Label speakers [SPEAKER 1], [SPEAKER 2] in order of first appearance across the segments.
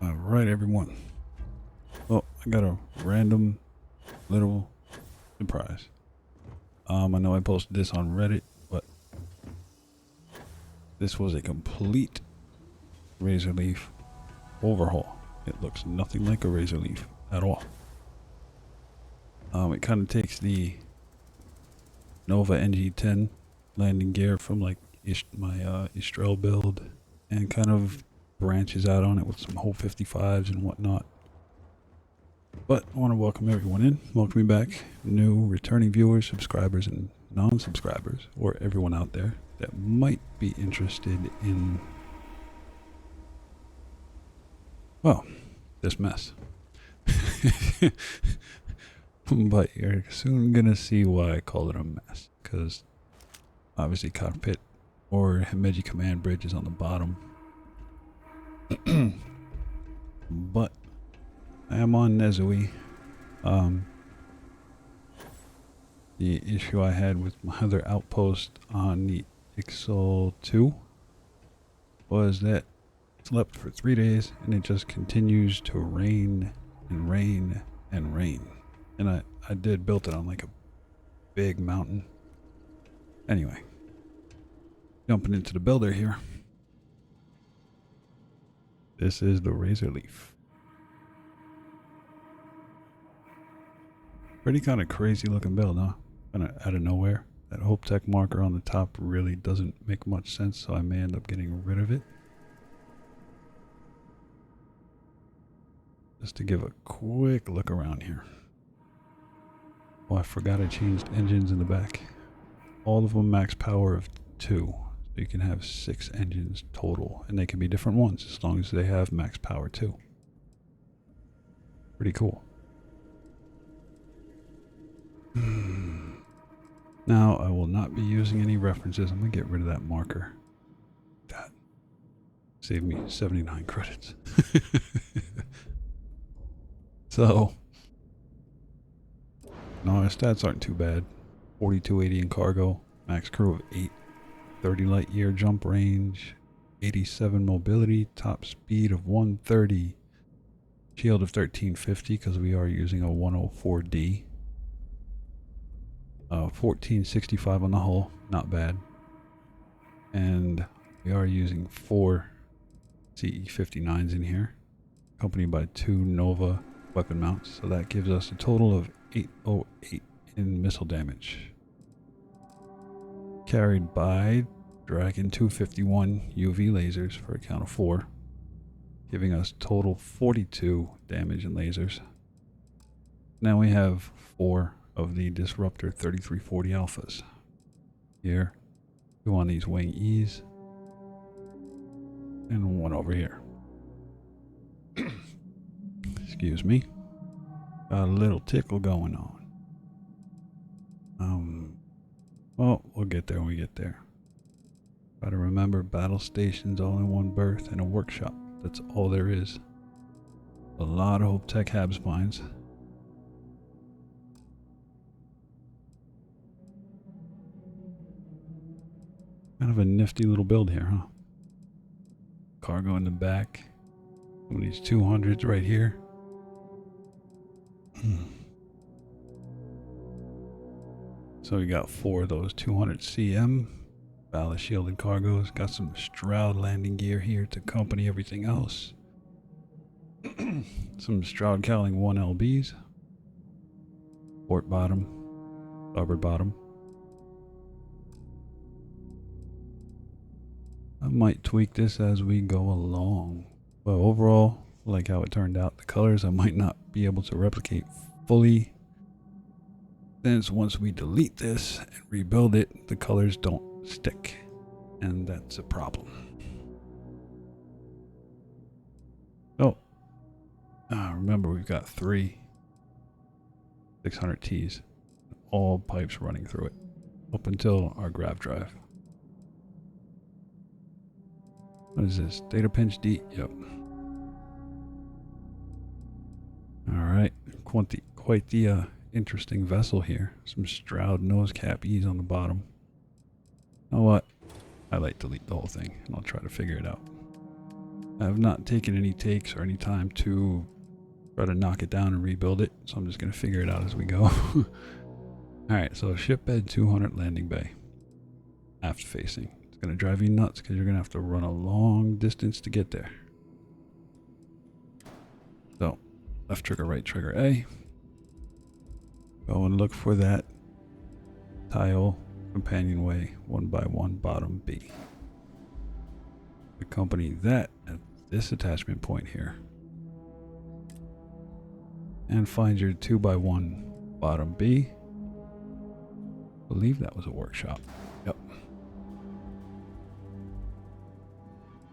[SPEAKER 1] Alright, everyone. Well, I got a random little surprise. I know I posted this on Reddit, but this was a complete Razorleaf overhaul. It looks nothing like a Razorleaf at all. It kind of takes the Nova NG10 landing gear from like my Estrel build and kind of branches out on it with some whole 55s and whatnot. But I want to welcome everyone in. Welcome me back. New returning viewers, subscribers, and non-subscribers, or everyone out there that might be interested in, well, this mess. But you're soon going to see why I call it a mess. Because obviously cockpit or Himeji command bridge is on the bottom. But I am on Nesoi. The issue I had with my other outpost on the Ixol 2 was that it slept for 3 days and it just continues to rain and rain and rain. And I did built it on like a big mountain. Anyway, jumping into the builder here. This is the Razorleaf. Pretty kind of crazy looking build, huh? Kind of out of nowhere. That Hope Tech marker on the top really doesn't make much sense, so I may end up getting rid of it. Just to give a quick look around here. Oh, I forgot I changed engines in the back. All of them max power of 2. So you can have 6 engines total, and they can be different ones as long as they have max power 2. Pretty cool. Now, I will not be using any references. I'm going to get rid of that marker. That saved me 79 credits. So, no, our stats aren't too bad. 4280 in cargo, max crew of 8, 30 light year jump range, 87 mobility, top speed of 130, shield of 1350 because we are using a 104D. 1465 on the hull, not bad. And we are using 4 CE59s in here, accompanied by 2 Nova weapon mounts. So that gives us a total of 808 in missile damage. Carried by Dragon 251 UV lasers for a count of 4, giving us total 42 damage in lasers. Now we have 4 of the Disruptor 3340 alphas. Here, 2 on these wing E's, and 1 over here. Excuse me. Got a little tickle going on. Well, we'll get there when we get there. Gotta remember, battle stations all in one berth and a workshop. That's all there is. A lot of Hope Tech hab spines. Kind of a nifty little build here, huh? Cargo in the back. Some of these 200s right here. So we got 4 of those 200 CM ballast shielded cargos. Got some Stroud landing gear here to accompany everything else. Some Stroud Cowling 1 LBs. Port bottom. Starboard bottom. I might tweak this as we go along. But overall, I like how it turned out. The colors I might not be able to replicate fully, since once we delete this and rebuild it, the colors don't stick. And that's a problem. So, remember we've got 3 600Ts. All pipes running through it. Up until our grav drive. What is this? Data pinch D? Yep. Alright. Quite the interesting vessel here. Some Stroud nose cap E's on the bottom. You know what? I like delete the whole thing and I'll try to figure it out. I have not taken any takes or any time to try to knock it down and rebuild it, so I'm just going to figure it out as we go. Alright, so ship bed 200 landing bay. Aft facing. It's going to drive you nuts because you're going to have to run a long distance to get there. So, left trigger, right trigger A. Go and look for that tile companionway 1x1 bottom B. Accompany that at this attachment point here. And find your 2x1 bottom B. I believe that was a workshop. Yep.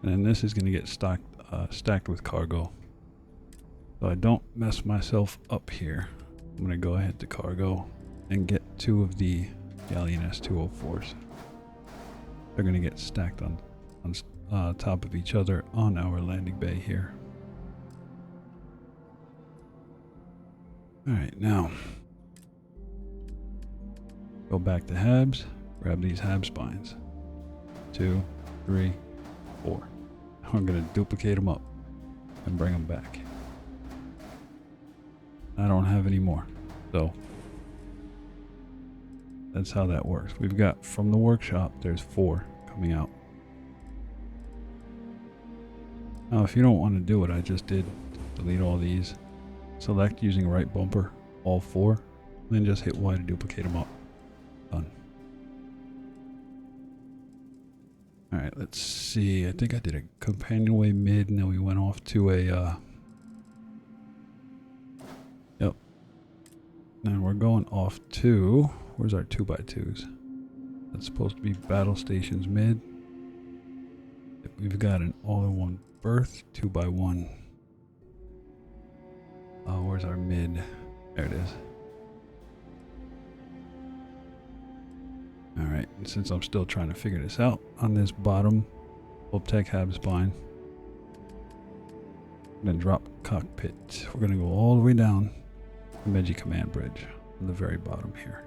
[SPEAKER 1] And then this is going to get stacked with cargo. So I don't mess myself up here. I'm going to go ahead to cargo and get 2 of the Galleon S204s. They're going to get stacked on top of each other on our landing bay here. Alright, now go back to Habs, grab these Hab spines. 2, 3, 4. I'm going to duplicate them up and bring them back. I don't have any more, so that's how that works. We've got from the workshop, there's 4 coming out. Now, if you don't want to do what I just did, delete all these, select using right bumper, all 4, then just hit Y to duplicate them up. Done. Alright, let's see. I think I did a companionway mid, and then we went off to a, yep. And we're going off to, where's our 2x2s? That's supposed to be battle stations mid. We've got an all-in-one berth, 2x1. Oh, where's our mid? There it is. Alright, and since I'm still trying to figure this out, on this bottom Hoptech Hab spine, I'm going to drop cockpit. We're going to go all the way down the Meiji command bridge on the very bottom here.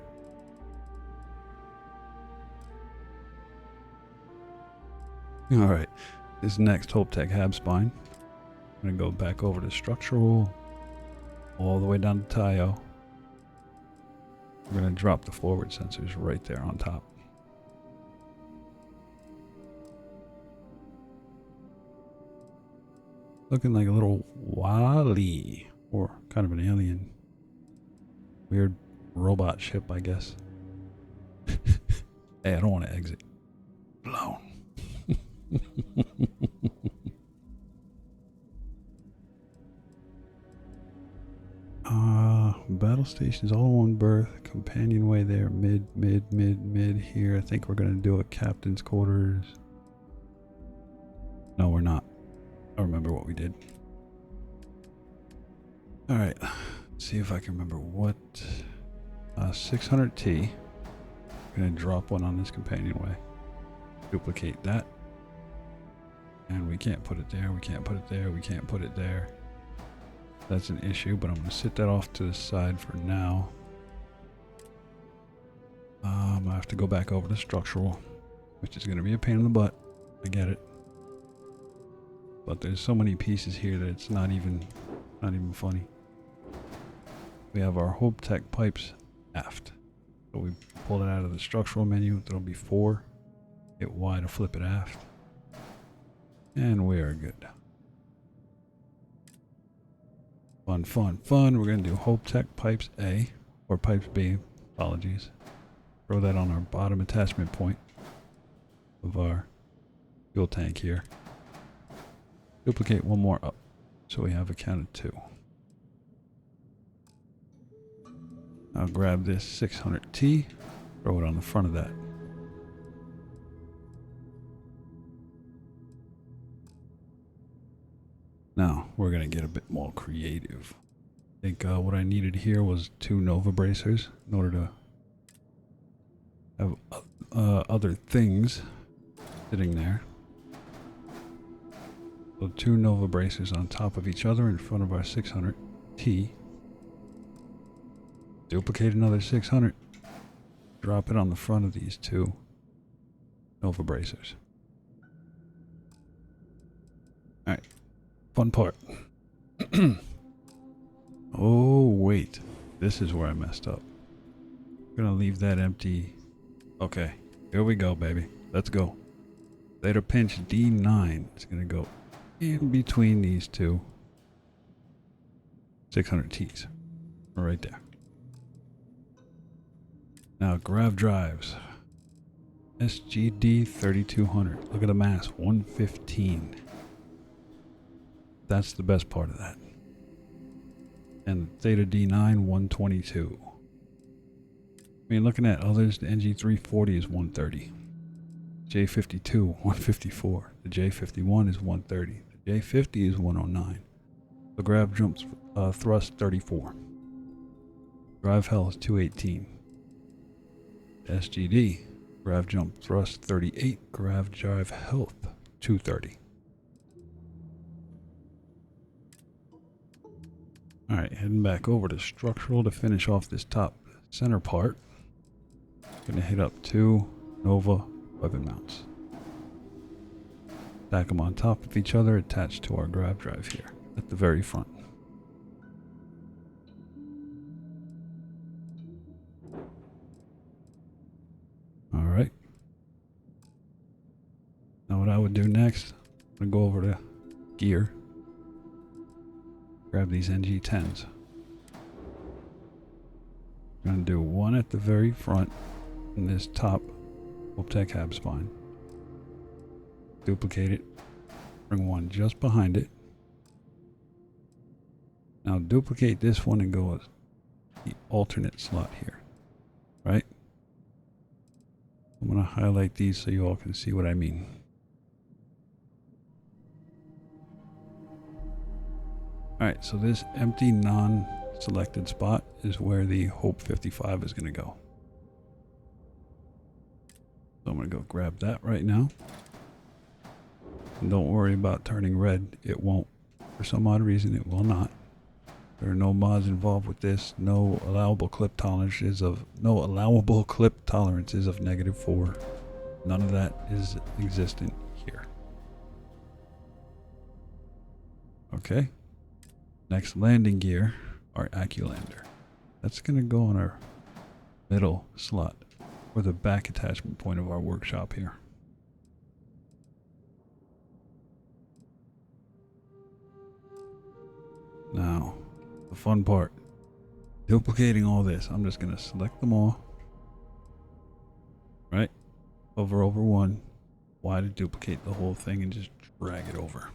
[SPEAKER 1] Alright, this next Hoptech Hab spine, I'm going to go back over to structural, all the way down to Tayo. We're going to drop the forward sensors right there on top. Looking like a little Wally, or kind of an alien. Weird robot ship, I guess. Hey, I don't want to exit. Blown. Battle stations, all one berth, companionway there, mid here. I think we're gonna do a captain's quarters. No, we're not. I remember what we did. Alright, see if I can remember what. 600T. I'm gonna drop one on this companionway. Duplicate that. And we can't put it there, we can't put it there, we can't put it there. That's an issue, but I'm going to sit that off to the side for now. I have to go back over to structural, which is going to be a pain in the butt. I get it. But there's so many pieces here that it's not even funny. We have our Hoptech pipes aft. So we pull it out of the structural menu. There'll be 4. Hit Y to flip it aft. And we are good. Fun. We're going to do Hoptech pipes A, or pipes B, apologies. Throw that on our bottom attachment point of our fuel tank here. Duplicate one more up, so we have a count of 2. I'll grab this 600T, throw it on the front of that. Now, we're going to get a bit more creative. I think what I needed here was 2 Nova bracers in order to have other things sitting there. So 2 Nova bracers on top of each other in front of our 600T. Duplicate another 600. Drop it on the front of these 2 Nova bracers. Alright, fun part. Oh, wait. This is where I messed up. I'm gonna leave that empty. Okay, here we go, baby. Let's go. Theta pinch D9 is gonna go in between these two 600 Ts. Right there. Now, grav drives. SGD 3200. Look at the mass, 115. That's the best part of that. And Theta D9, 122. I mean, looking at others, the NG340 is 130. J52, 154. The J51 is 130. The J50 is 109. The grav jumps thrust 34. Drive health is 218. SGD, grav jump thrust 38. Grav drive health 230. Alright, heading back over to structural to finish off this top center part. Gonna hit up 2 Nova weapon mounts. Stack them on top of each other, attached to our grav drive here at the very front. Alright. Now what I would do next, I'm gonna go over to gear. Grab these NG10s. I'm gonna do one at the very front in this top Optec hab spine. Duplicate it. Bring one just behind it. Now duplicate this one and go with the alternate slot here. Right? I'm gonna highlight these so you all can see what I mean. Alright, so this empty non-selected spot is where the Hope 55 is going to go. So I'm going to go grab that right now. And don't worry about turning red. It won't. For some odd reason, it will not. There are no mods involved with this. No allowable clip tolerances of -4. None of that is existent here. Okay. Next landing gear, our Acculander. That's going to go on our middle slot, or the back attachment point of our workshop here. Now, the fun part, duplicating all this. I'm just going to select them all, right? Hover over one, Y to duplicate the whole thing and just drag it over.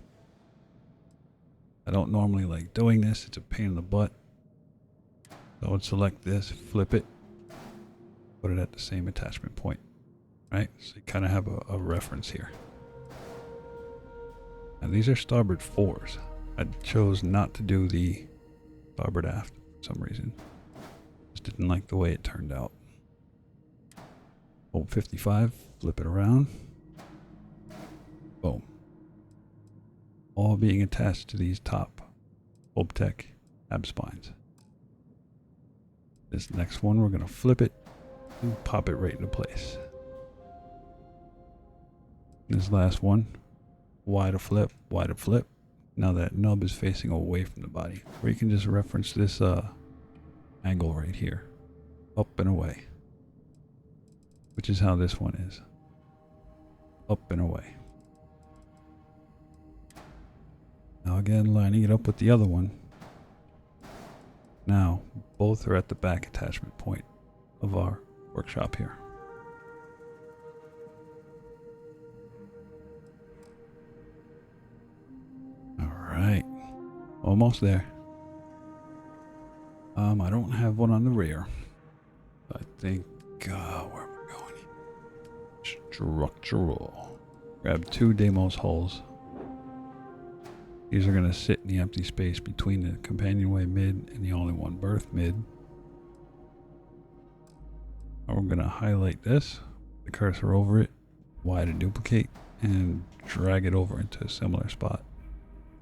[SPEAKER 1] I don't normally like doing this, it's a pain in the butt. So I would select this, flip it, put it at the same attachment point, right? So you kind of have a reference here. And these are starboard 4s. I chose not to do the starboard aft for some reason. Just didn't like the way it turned out. Hold 55, flip it around. Boom. All being attached to these top Optec hab spines. This next one, we're going to flip it and pop it right into place. This last one, Y to flip, Y to flip. Now that nub is facing away from the body. Or you can just reference this angle right here. Up and away. Which is how this one is. Up and away. Now again, lining it up with the other one. Now, both are at the back attachment point of our workshop here. Alright, almost there. I don't have one on the rear. I think, where am I going? Structural. Grab 2 Deimos hulls. These are going to sit in the empty space between the companionway mid and the only one berth mid. Now we're going to highlight this, the cursor over it, Y to duplicate, and drag it over into a similar spot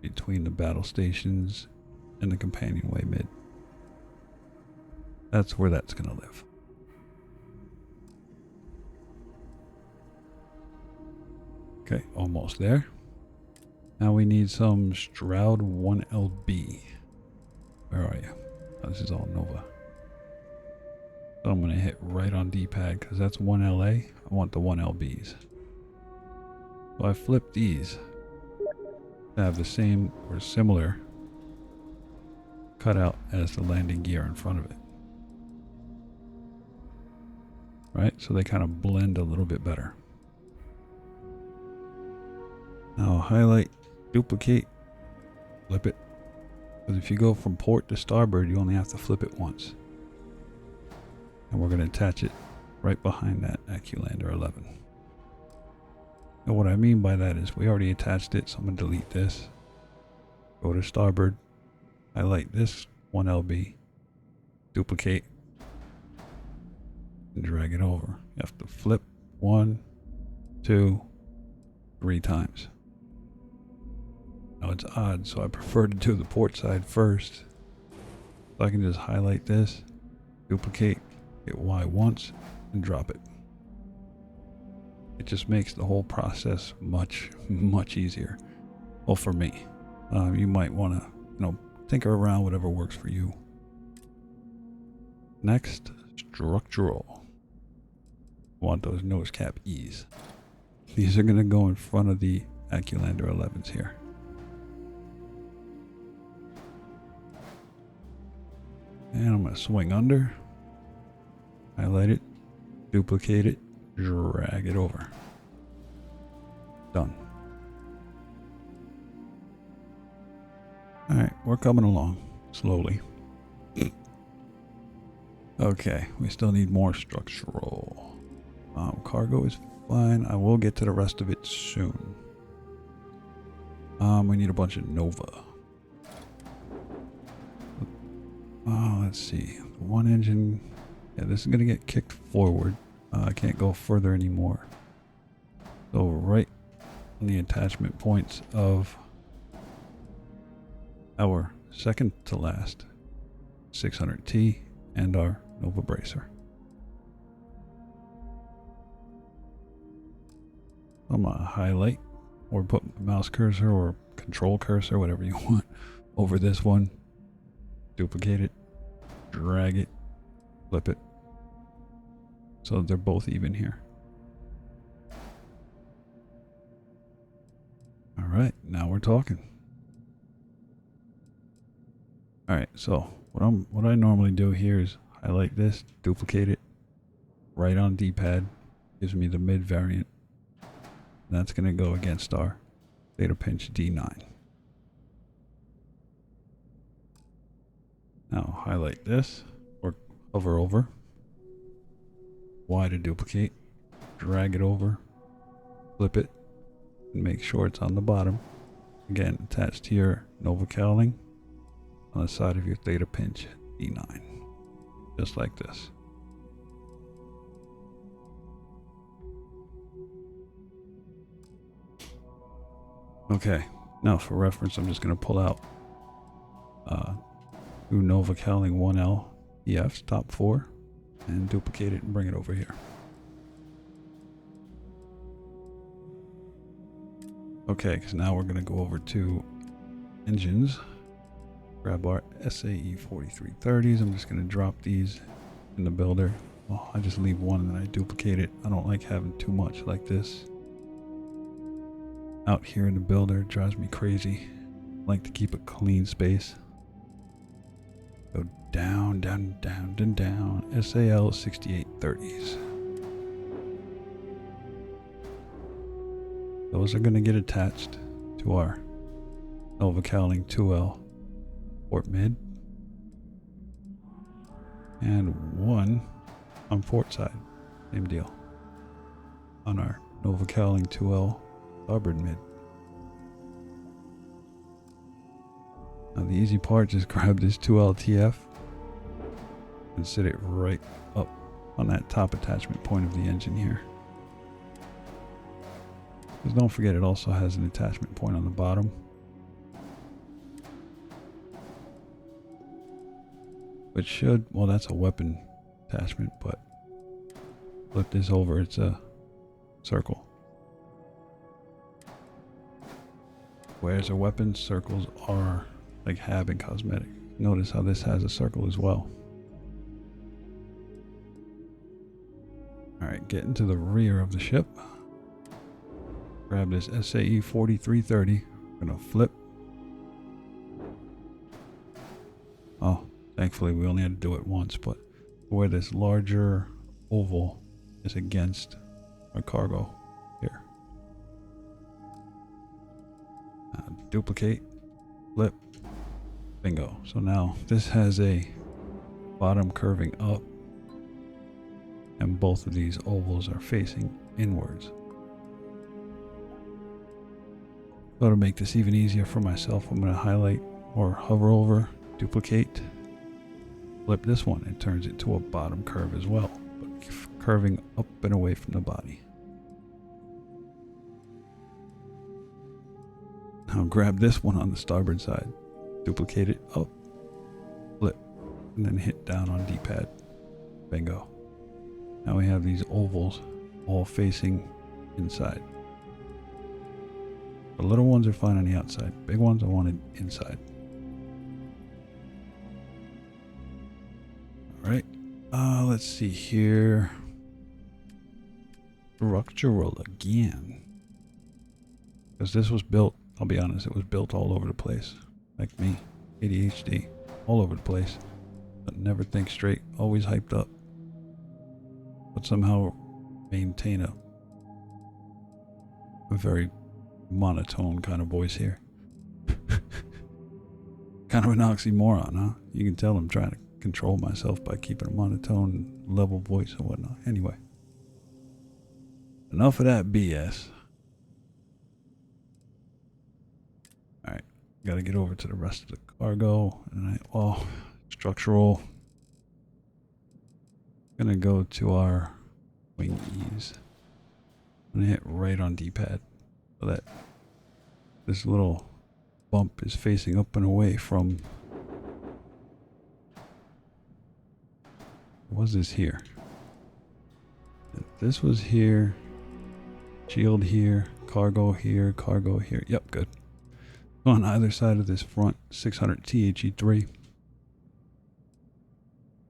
[SPEAKER 1] between the battle stations and the companionway mid. That's where that's going to live. Okay, almost there. Now we need some Stroud 1LB. Where are you? Oh, this is all Nova. So I'm going to hit right on D-pad because that's 1LA. I want the 1LBs. So I flip these to have the same or similar cutout as the landing gear in front of it. Right? So they kind of blend a little bit better. Now highlight, duplicate, flip it. Because if you go from port to starboard, you only have to flip it once. And we're going to attach it right behind that Acculander 11. And what I mean by that is we already attached it, so I'm going to delete this. Go to starboard, highlight this 1LB, duplicate, and drag it over. You have to flip 1, 2, 3 times. Now it's odd, so I prefer to do the port side first. So I can just highlight this, duplicate, hit Y once, and drop it. It just makes the whole process much easier. Well, for me. You might want to, tinker around whatever works for you. Next, structural. Want those nose cap E's. These are going to go in front of the Acculander 11s here. And I'm going to swing under, highlight it, duplicate it, drag it over. Done. Alright, we're coming along slowly. Okay, we still need more structural. Cargo is fine. I will get to the rest of it soon. We need a bunch of Nova. Let's see. One engine. Yeah, this is going to get kicked forward. I can't go further anymore. So right on the attachment points of our second to last 600T and our Nova Bracer. I'm going to highlight or put my mouse cursor or control cursor, whatever you want, over this one. Duplicate it, drag it, flip it. So they're both even here. All right, now we're talking. All right, so what I normally do here is highlight this, duplicate it, right on D-pad, gives me the mid variant. And that's going to go against our data pinch D9. Now highlight this or hover over. Y to duplicate, drag it over, flip it, and make sure it's on the bottom. Again, attached to your Nova cowling on the side of your theta pinch D9, just like this. Okay, now for reference, I'm just going to pull out two Nova cowling 1L EFs, top 4, and duplicate it and bring it over here. Okay, because now we're going to go over to engines. Grab our SAE 4330s. I'm just going to drop these in the builder. Well, I just leave one and then I duplicate it. I don't like having too much like this out here in the builder. It drives me crazy. I like to keep a clean space. Go down, down, down, down, down. SAL 6830s. Those are going to get attached to our Nova cowling 2L port mid. And one on port side. Same deal. On our Nova cowling 2L starboard mid. Now the easy part, just grab this 2LTF and sit it right up on that top attachment point of the engine here. Because don't forget, it also has an attachment point on the bottom. Which should, well, that's a weapon attachment, but flip this over, it's a circle. Squares are weapons, circles are like hab and cosmetic. Notice how this has a circle as well. Alright, get into the rear of the ship. Grab this SAE 4330. We're gonna flip. Oh, thankfully we only had to do it once, but where this larger oval is against our cargo here. Duplicate, flip, bingo. So now this has a bottom curving up, and both of these ovals are facing inwards. So to make this even easier for myself, I'm going to highlight or hover over, duplicate, flip this one. It turns it to a bottom curve as well, but curving up and away from the body. Now grab this one on the starboard side, duplicate it up, flip, and then hit down on D-pad. Bingo. Now we have these ovals all facing inside. The little ones are fine on the outside. Big ones I wanted inside. Alright. Let's see here. Structural again. Because this was built, I'll be honest, it was built all over the place. Like me. ADHD. All over the place. But never think straight. Always hyped up. But somehow maintain a very monotone kind of voice here. Kind of an oxymoron, huh? You can tell I'm trying to control myself by keeping a monotone, level voice and whatnot. Anyway. Enough of that BS. Alright. Gotta get over to the rest of the cargo. And structural. Gonna go to our wing ease. I'm gonna hit right on D-pad so that this little bump is facing up and away from. What was this here? If this was here, shield here, cargo here, cargo here. Yep, good. On either side of this front 600 THE3,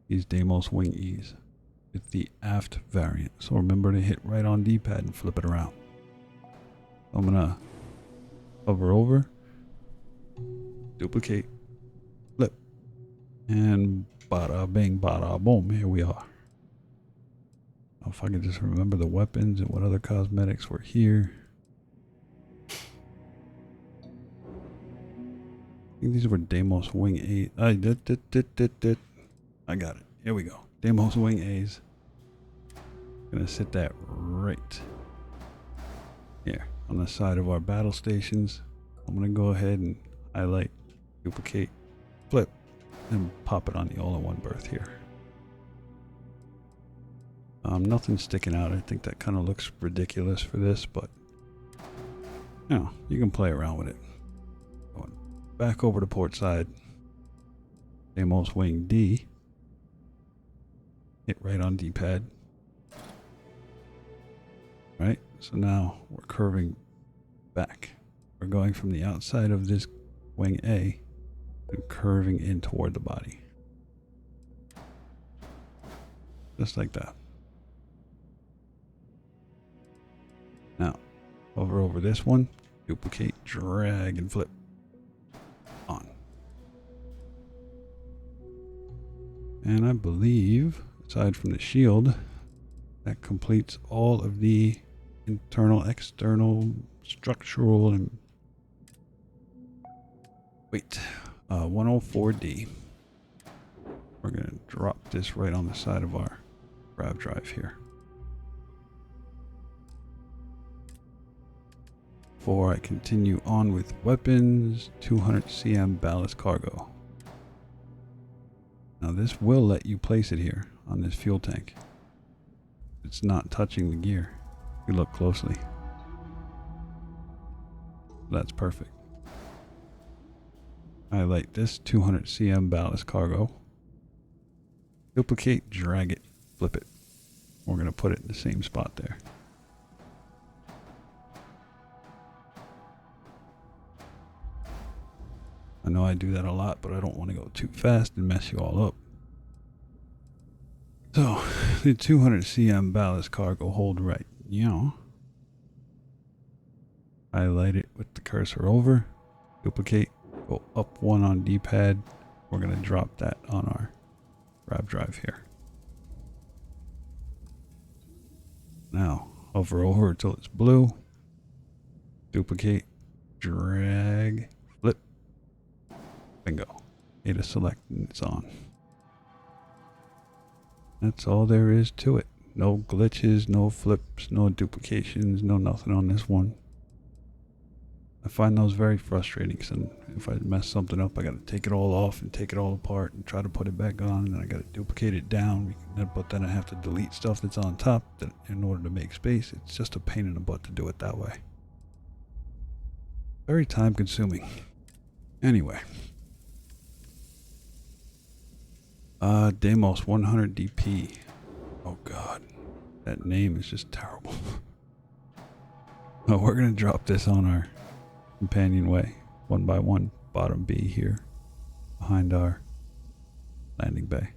[SPEAKER 1] these Deimos wing ease. It's the aft variant. So remember to hit right on D-pad and flip it around. I'm gonna hover over, duplicate, flip, and bada bing, bada boom. Here we are. Now if I can just remember the weapons and what other cosmetics were here. I think these were Deimos wing 8. I got it. Here we go. Deimos wing A's. Gonna sit that right here on the side of our battle stations. I'm gonna go ahead and highlight, duplicate, flip, and pop it on the all-in-one berth here. Nothing's sticking out. I think that kind of looks ridiculous for this, but you know, you can play around with it. Going back over to port side. Deimos wing D. Hit right on D-pad. Right, so now we're curving back. We're going from the outside of this wing A and curving in toward the body. Just like that. Now, hover over this one, duplicate, drag, and flip. On. And I believe, aside from the shield, that completes all of the internal, external, structural, and 104D. We're going to drop this right on the side of our grav drive here. Before I continue on with weapons, 200 cm ballast cargo. Now this will let you place it here on this fuel tank. It's not touching the gear. If you look closely. That's perfect. Highlight this 200 cm ballast cargo. Duplicate, drag it, flip it. We're going to put it in the same spot there. I know I do that a lot, but I don't want to go too fast and mess you all up. So, the 200 cm ballast cargo hold right now. Highlight it with the cursor over. Duplicate. Go up 1 on D-pad. We're going to drop that on our grab drive here. Now, hover over until it's blue. Duplicate. Drag. Flip. Bingo. Hit a select and it's on. That's all there is to it. No glitches, no flips, no duplications, no nothing on this one. I find those very frustrating because if I mess something up, I got to take it all off and take it all apart and try to put it back on, and then I got to duplicate it down, but then I have to delete stuff that's on top in order to make space. It's just a pain in the butt to do it that way. Very time consuming. Anyway. Deimos 100 DP. Oh god. That name is just terrible. We're going to drop this on our companionway, 1 by 1, bottom B here, behind our landing bay.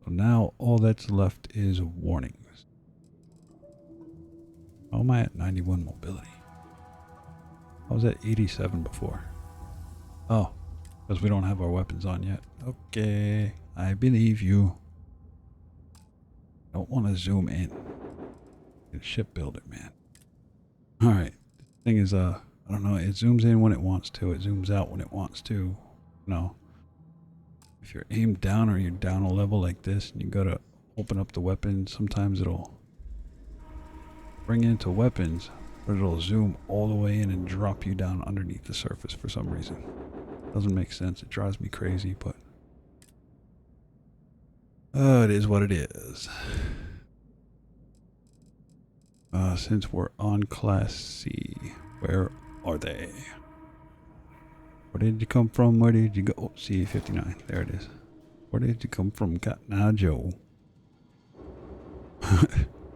[SPEAKER 1] So now all that's left is warnings. How am I at 91 mobility? I was at 87 before. Oh, because we don't have our weapons on yet. Okay, I believe you. Don't want to zoom in. Shipbuilder, man. Alright. The thing is, I don't know, it zooms in when it wants to. It zooms out when it wants to. No. If you're aimed down or you're down a level like this and you gotta open up the weapon, sometimes it'll bring it into weapons, but it'll zoom all the way in and drop you down underneath the surface for some reason. Doesn't make sense. It drives me crazy, but it is what it is. Since we're on Class C, where are they? Where did you come from? Where did you go? Oh, C-59. There it is. Where did you come from, Cotton Eye Joe?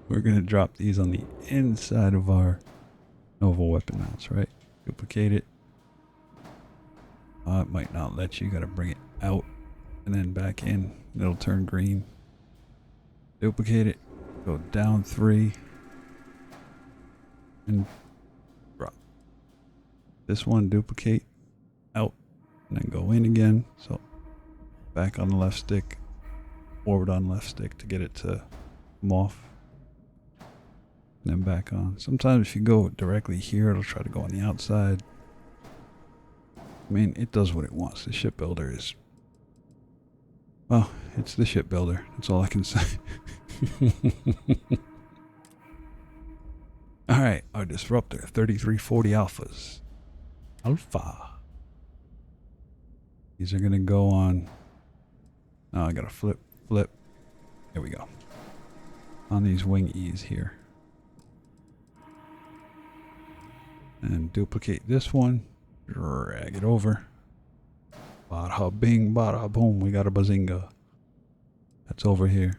[SPEAKER 1] We're going to drop these on the inside of our Nova weapon mounts, right? Duplicate it. It might not let you. You got to bring it out and then back in. It'll turn green. Duplicate it. Go down 3. And drop. This one, duplicate. Out. And then go in again. So back on the left stick. Forward on left stick to get it to come off. And then back on. Sometimes if you go directly here, it'll try to go on the outside. I mean, it does what it wants. The shipbuilder is... well, it's the shipbuilder. That's all I can say. Alright, our disruptor, 3340 alphas. Alpha. These are going to go on... oh, I got to flip. There we go. On these wing E's here. And duplicate this one. Drag it over. Bada bing, bada boom. We got a bazinga. That's over here.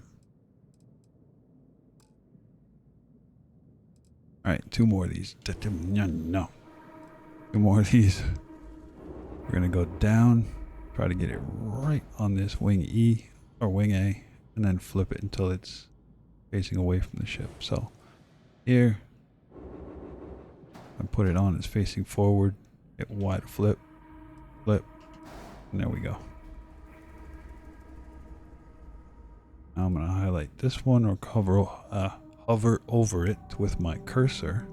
[SPEAKER 1] Alright, 2 more of these. No. 2 more of these. We're going to go down. Try to get it right on this wing E or wing A. And then flip it until it's facing away from the ship. So here, I put it on. It's facing forward. Hit wide flip. And there we go. Now I'm going to highlight this one or hover over it with my cursor.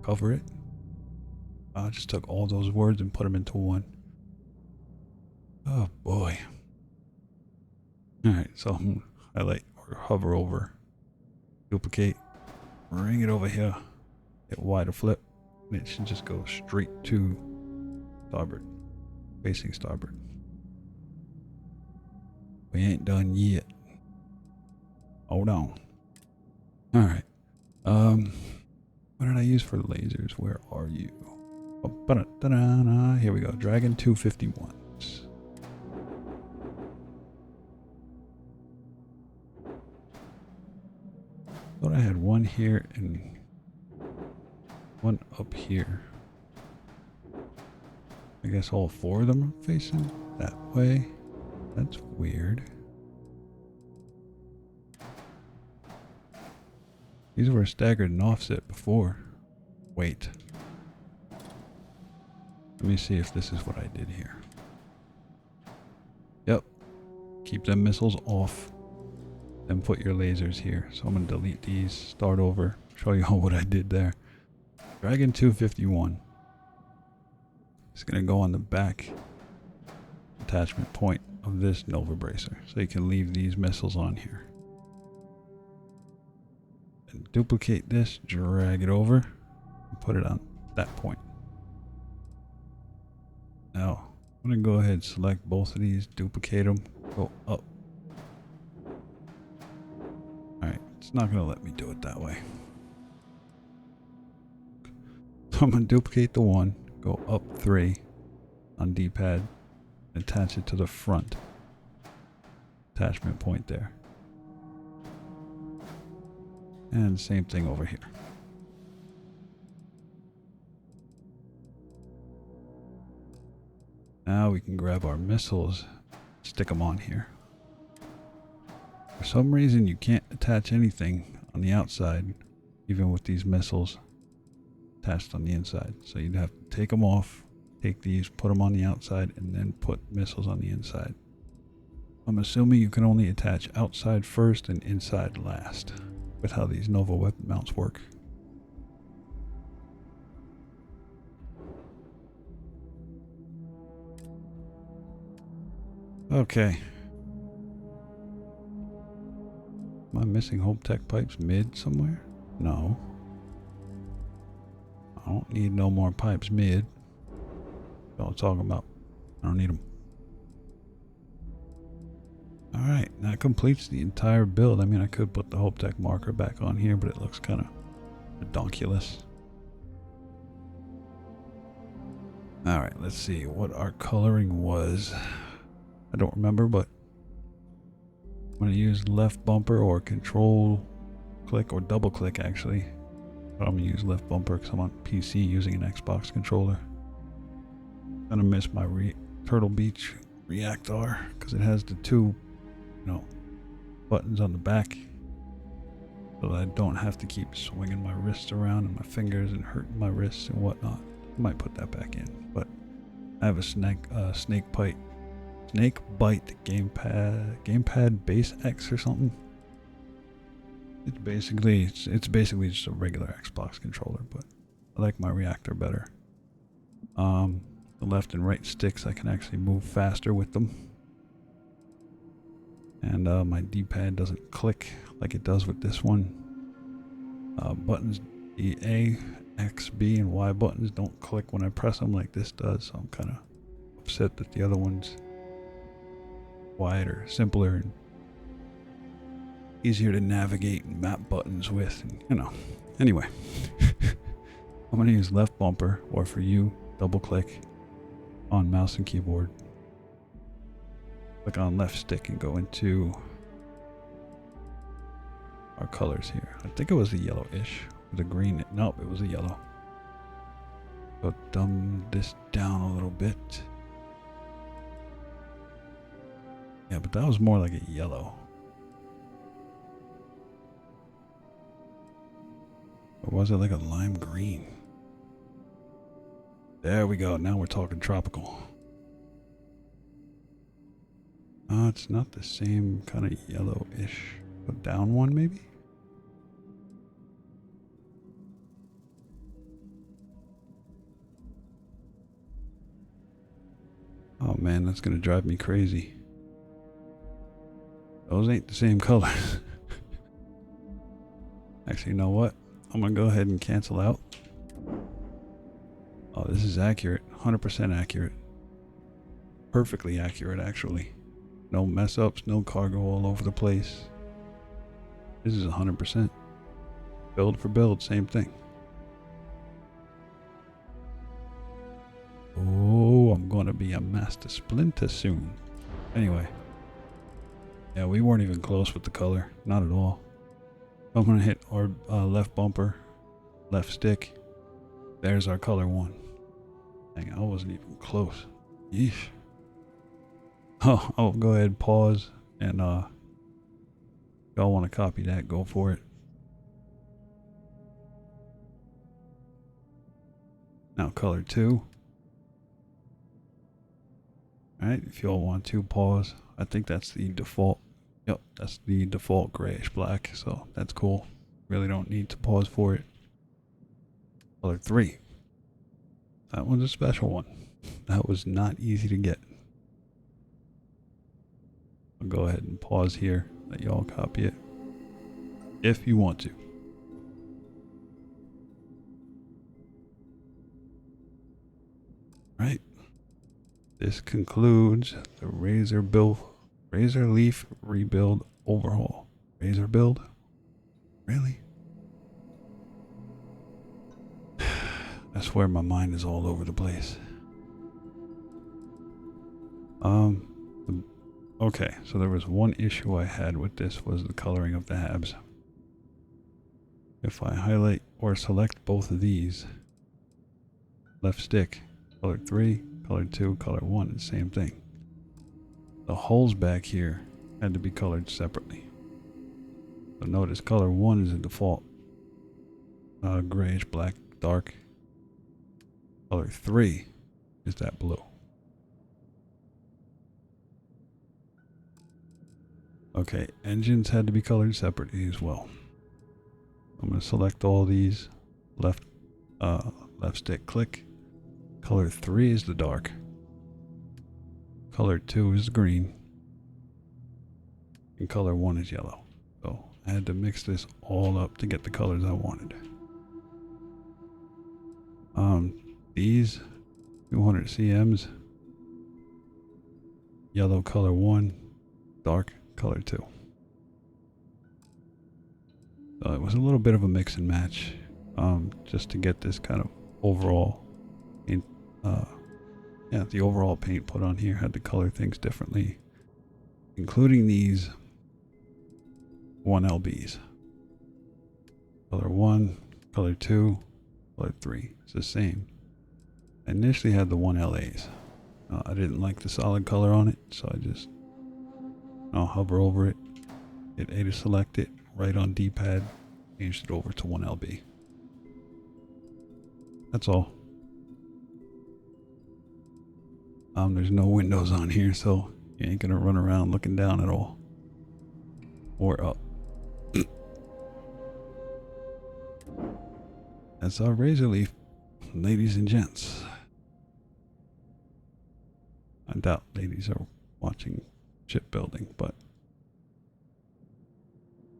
[SPEAKER 1] Cover it. I just took all those words and put them into one. Oh boy. Alright, so highlight or hover over. Duplicate. Bring it over here. Hit wide flip. And it should just go straight to starboard. Facing starboard. We ain't done yet. Hold on. Alright. What did I use for lasers? Where are you? Oh, here we go. Dragon 251s. Thought I had one here and one up here. I guess all 4 of them are facing that way. That's weird. These were staggered and offset before. Wait. Let me see if this is what I did here. Yep. Keep them missiles off. Then put your lasers here. So I'm going to delete these, start over, show you all what I did there. Dragon 251. It's going to go on the back attachment point of this Nova Bracer. So you can leave these missiles on here. And duplicate this, drag it over, and put it on that point. Now, I'm going to go ahead and select both of these, duplicate them, go up. Alright, it's not going to let me do it that way. So I'm going to duplicate the one, go up 3 on D-pad, attach it to the front attachment point there. And same thing over here. Now we can grab our missiles, stick them on here. For some reason you can't attach anything on the outside, even with these missiles attached on the inside. So you'd have to take them off, take these, put them on the outside, and then put missiles on the inside. I'm assuming you can only attach outside first and inside last, with how these Nova weapon mounts work. Okay. Am I missing Hope Tech pipes mid somewhere? No. I don't need no more pipes mid. That's what I'm talking about. I don't need them. Alright, that completes the entire build. I mean, I could put the Hope Tech marker back on here, but it looks kind of redonkulous. Alright, let's see what our coloring was. I don't remember, but I'm going to use left bumper or control click or double click actually. But I'm going to use left bumper because I'm on PC using an Xbox controller. I'm going to miss my Turtle Beach reactor because it has the 2 buttons on the back. So that I don't have to keep swinging my wrists around and my fingers and hurting my wrists and whatnot. I might put that back in, but I have a snake bite gamepad base X or something. It's basically just a regular Xbox controller, but I like my reactor better. The left and right sticks I can actually move faster with them. And my D-pad doesn't click like it does with this one. Buttons, the A, X, B, and Y buttons don't click when I press them like this does. So I'm kind of upset that the other one's wider, simpler, and easier to navigate and map buttons with. And, anyway, I'm going to use left bumper, or for you, double click on mouse and keyboard. Click on left stick and go into our colors here. I think it was a yellowish with a green. Nope, it was a yellow. So dumb this down a little bit. Yeah, but that was more like a yellow. Or was it like a lime green? There we go. Now we're talking tropical. It's not the same kind of yellowish. Go down one maybe? Oh man, that's gonna drive me crazy. Those ain't the same colors. Actually, you know what? I'm gonna go ahead and cancel out. Oh, this is accurate. 100% accurate. Perfectly accurate, actually. No mess ups, no cargo all over the place. This is 100%. Build for build, same thing. Oh, I'm gonna be a Master Splinter soon. Anyway. Yeah, we weren't even close with the color. Not at all. I'm gonna hit our left bumper, left stick, There's our color one. Dang, I wasn't even close. Yeesh. Oh, I'll go ahead and pause and if y'all want to copy that, go for it. Now color 2. Alright, if y'all want to pause, I think that's the default. Yep, that's the default grayish black, so that's cool. Really don't need to pause for it. Color 3. That one's a special one. That was not easy to get. I'll go ahead and pause here, let y'all copy it if you want to. Right. This concludes the Razorleaf rebuild overhaul. Razor build? Really? I swear my mind is all over the place. Okay, so there was one issue I had with this was the coloring of the halves. If I highlight or select both of these, left stick, color 3, color 2, color 1, the same thing. The holes back here had to be colored separately. So notice color 1 is a default grayish black dark. Color 3 is that blue. Okay, engines had to be colored separately as well. I'm going to select all these, left stick click. Color 3 is the dark. Color 2 is green. And color 1 is yellow. So I had to mix this all up to get the colors I wanted. These 200 CMs, yellow color 1, dark color 2. So it was a little bit of a mix and match, just to get this kind of overall paint, the overall paint put on here. Had to color things differently, including these 1LBs. Color 1, color 2, color 3. It's the same. I initially had the 1LAs. I didn't like the solid color on it, so I just hover over it, hit A to select it, right on D-pad, changed it over to 1LB. That's all. There's no windows on here, so you ain't gonna run around looking down at all. Or up. That's our Razorleaf, ladies and gents. I doubt ladies are watching shipbuilding, but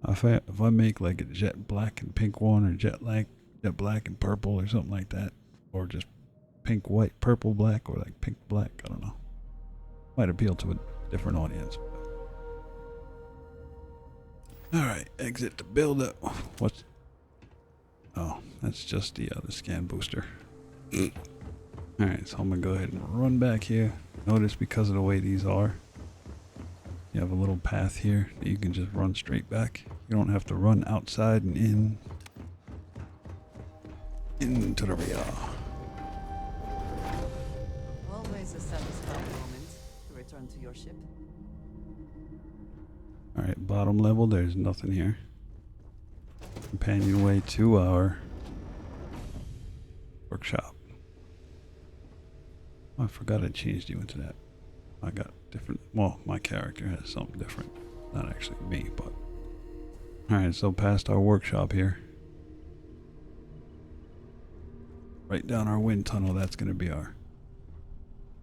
[SPEAKER 1] if I make like a jet black and pink one, or jet black and purple, or something like that, or just pink, white, purple, black, or like pink, black, I don't know. Might appeal to a different audience. Alright, exit the build up. What's... Oh, that's just the scan booster. Alright, so I'm gonna go ahead and run back here. Notice because of the way these are, you have a little path here that you can just run straight back. You don't have to run outside and into the rear.
[SPEAKER 2] Always a satisfying moment to return to your ship.
[SPEAKER 1] Alright, bottom level, there's nothing here. Companionway to our workshop. Oh, I forgot I changed you into that. I got different, well, my character has something different. Not actually me, but... Alright, so past our workshop here. Right down our wind tunnel, that's going to be our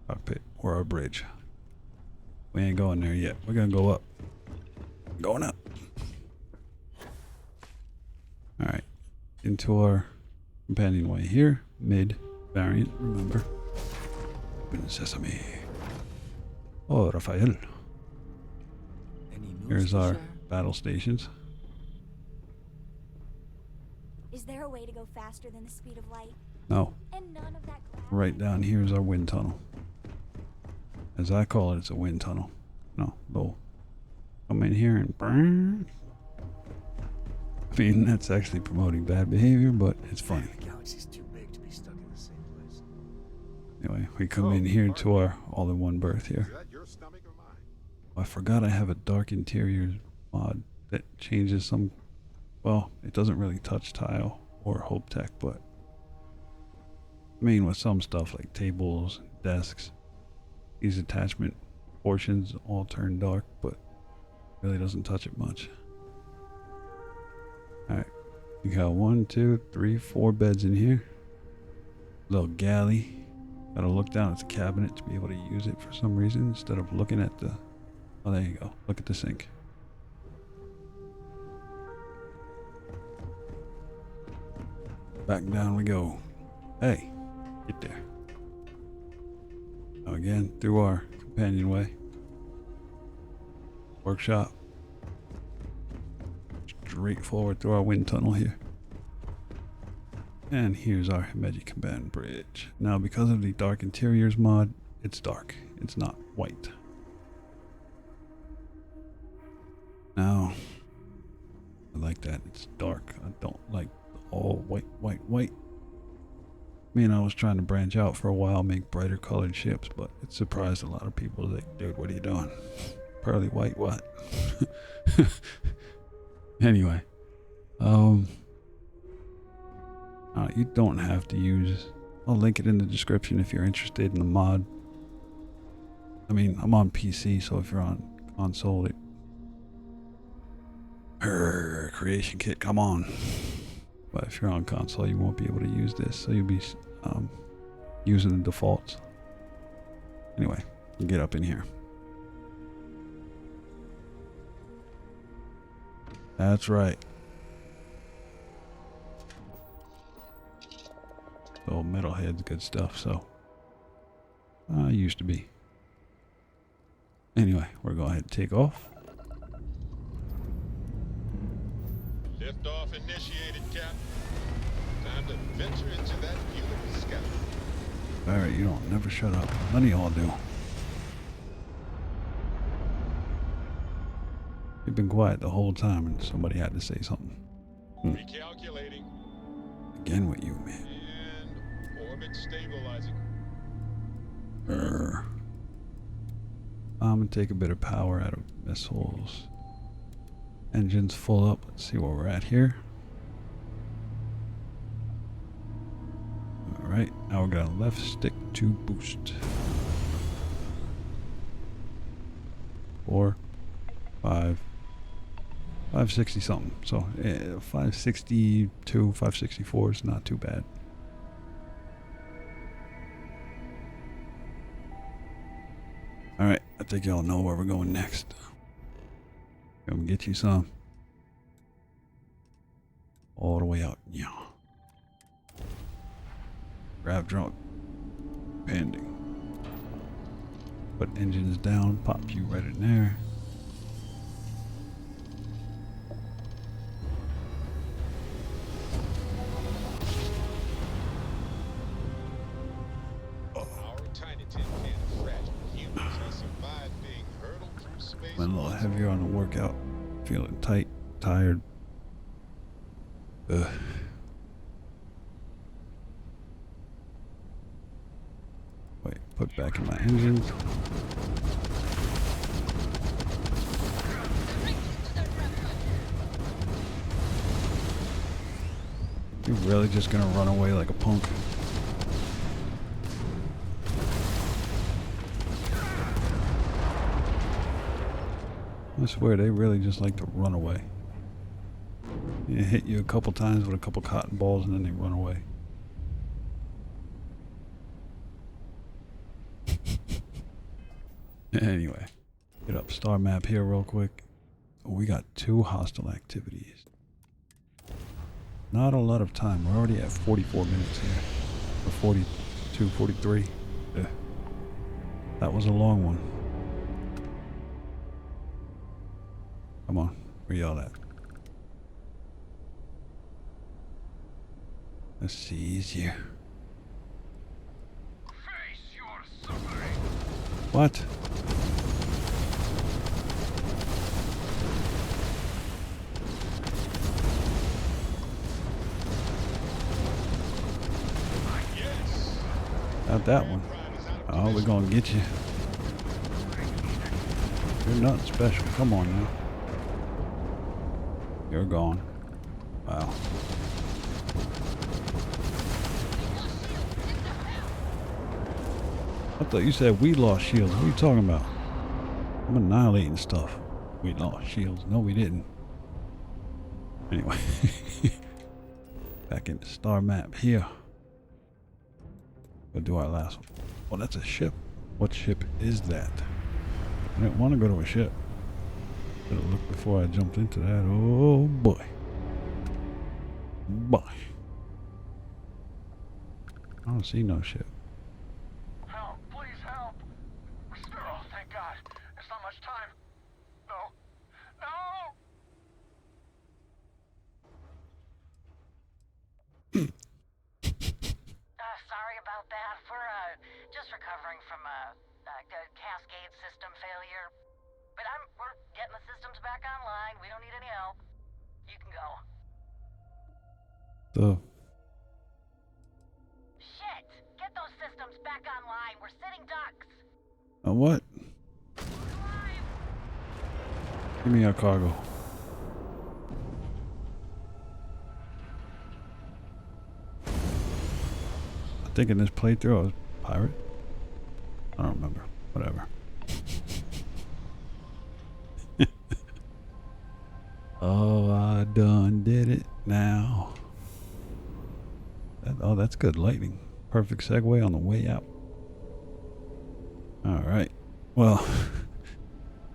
[SPEAKER 1] cockpit or our bridge. We ain't going there yet. We're going to go up. Going up. Alright, into our companionway here. Mid variant, remember. Open sesame. Oh, Raphael. Here's our battle stations.
[SPEAKER 3] Is there a way to go faster than the speed of light?
[SPEAKER 1] No.
[SPEAKER 3] And none of that gravity?
[SPEAKER 1] Right down here is our wind tunnel. As I call it, it's a wind tunnel. No, they'll come in here and burn. I mean, that's actually promoting bad behavior, but it's funny.
[SPEAKER 4] The galaxy's too big to be stuck
[SPEAKER 1] Anyway, we come in here to our all-in-one berth here.
[SPEAKER 4] Is that your stomach or mine?
[SPEAKER 1] I forgot I have a dark interiors mod that changes some. Well, it doesn't really touch tile or Hope Tech, but I mean with some stuff like tables, desks, these attachment portions all turn dark, but really doesn't touch it much. Alright, we got 1, 2, 3, 4 beds in here. Little galley. Gotta look down at the cabinet to be able to use it for some reason instead of looking at the... Oh, there you go. Look at the sink. Back down we go. Hey, get there. Now again, through our companionway. Workshop. Straight forward through our wind tunnel here. And here's our Himeji Combatant Bridge. Now because of the Dark Interiors mod, it's dark. It's not white. Now, I like that. It's dark. I don't like all white. I mean, I was trying to branch out for a while, make brighter colored ships, but it surprised a lot of people. Like, dude, what are you doing? Pearly white what? Anyway, you don't have to use... I'll link it in the description if you're interested in the mod. I mean, I'm on PC, so if you're on console, creation kit, come on. But if you're on console, you won't be able to use this, so you'll be using the defaults. Anyway, get up in here. That's right. So metalhead's good stuff, so I used to be. Anyway, we're going to go ahead and take off.
[SPEAKER 4] Lift off initiated, Cap. Time to venture into that beautiful sky.
[SPEAKER 1] Alright, you don't never shut up. None of y'all do. You've been quiet the whole time and somebody had to say something.
[SPEAKER 4] Recalculating.
[SPEAKER 1] Again with you, man.
[SPEAKER 4] And orbit stabilizing.
[SPEAKER 1] I'm gonna take a bit of power out of missiles. Engines full up. Let's see where we're at here. Alright, now we're gonna left stick to boost. 4, 5, 560 something. So 562, 564 is not too bad. Alright, I think y'all know where we're going next. Come get you some. All the way out. Yeah. Grab drunk. Pending. Put engines down. Pop you right in there. Went a little heavier on the workout. Feeling tight, tired. Wait, put back in my engines. You really just gonna run away like a punk? I swear they really just like to run away. They hit you a couple times with a couple cotton balls and then they run away. Anyway, get up star map here real quick. We got 2 hostile activities. Not a lot of time. We're already at 44 minutes here. Or 42, 43. That was a long one. Come on, where y'all at? Let's see, easier.
[SPEAKER 5] Face your suffering.
[SPEAKER 1] What?
[SPEAKER 4] Yes.
[SPEAKER 1] Not that one. Oh, we're gonna get you. You're nothing special. Come on now. You're gone. Wow. I thought you said we lost shields. What are you talking about? I'm annihilating stuff. We lost shields. No, we didn't. Anyway. Back in the star map here. We'll do our last one. Oh, that's a ship. What ship is that? I didn't want to go to a ship. Better look before I jumped into that. Oh boy. Boy. I don't see no ship.
[SPEAKER 5] Help, please help. Oh, thank God. There's not much time. No. No!
[SPEAKER 6] Sorry about that. We're just recovering from a cascade system failure. But we're getting the systems back online. We don't need any help. You can go.
[SPEAKER 1] So,
[SPEAKER 6] Shit! Get those systems back online. We're sitting ducks.
[SPEAKER 1] what? Give me your cargo. I think in this playthrough I was a pirate. I don't remember. Whatever. Oh, I done did it now. Oh, that's good lighting. Perfect segue on the way out. All right. Well,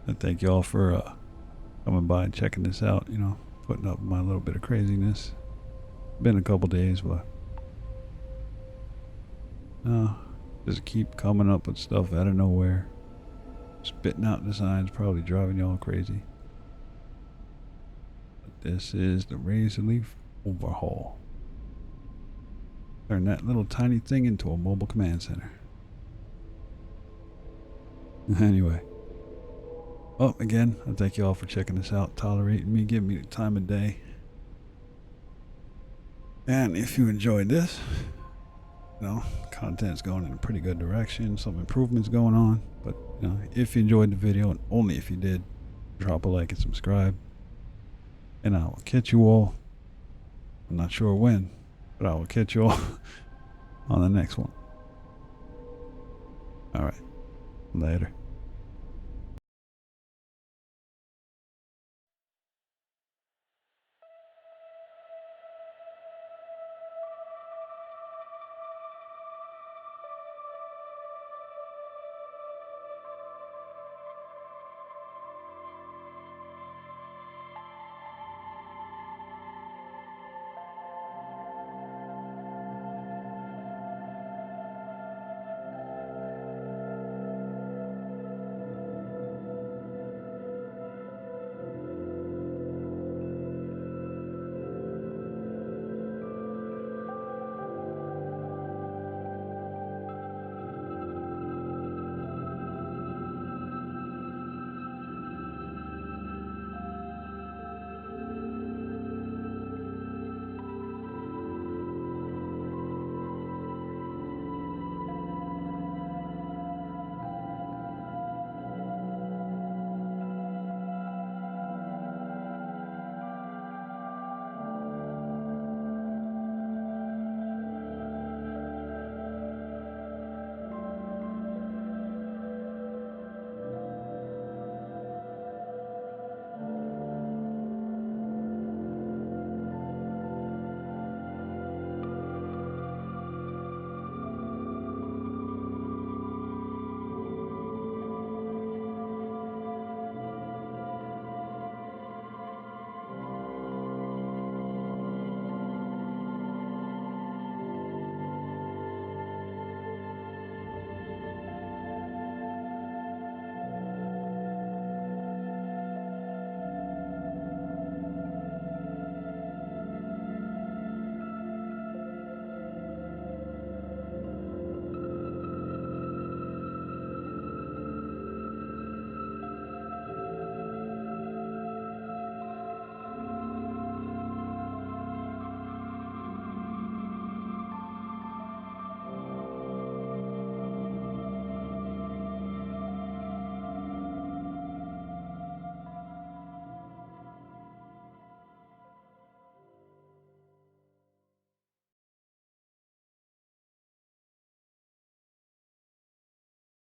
[SPEAKER 1] I thank you all for coming by and checking this out. You know, putting up my little bit of craziness. Been a couple days, but just keep coming up with stuff out of nowhere. Spitting out designs, probably driving y'all crazy. This is the Razorleaf Overhaul. Turn that little tiny thing into a mobile command center. Anyway. Well, again, I thank you all for checking this out, tolerating me, giving me the time of day. And if you enjoyed this, you know, content's going in a pretty good direction, some improvements going on. But, you know, if you enjoyed the video, and only if you did, drop a like and subscribe. And I will catch you all. I'm not sure when, but I will catch you all on the next one. All right. Later.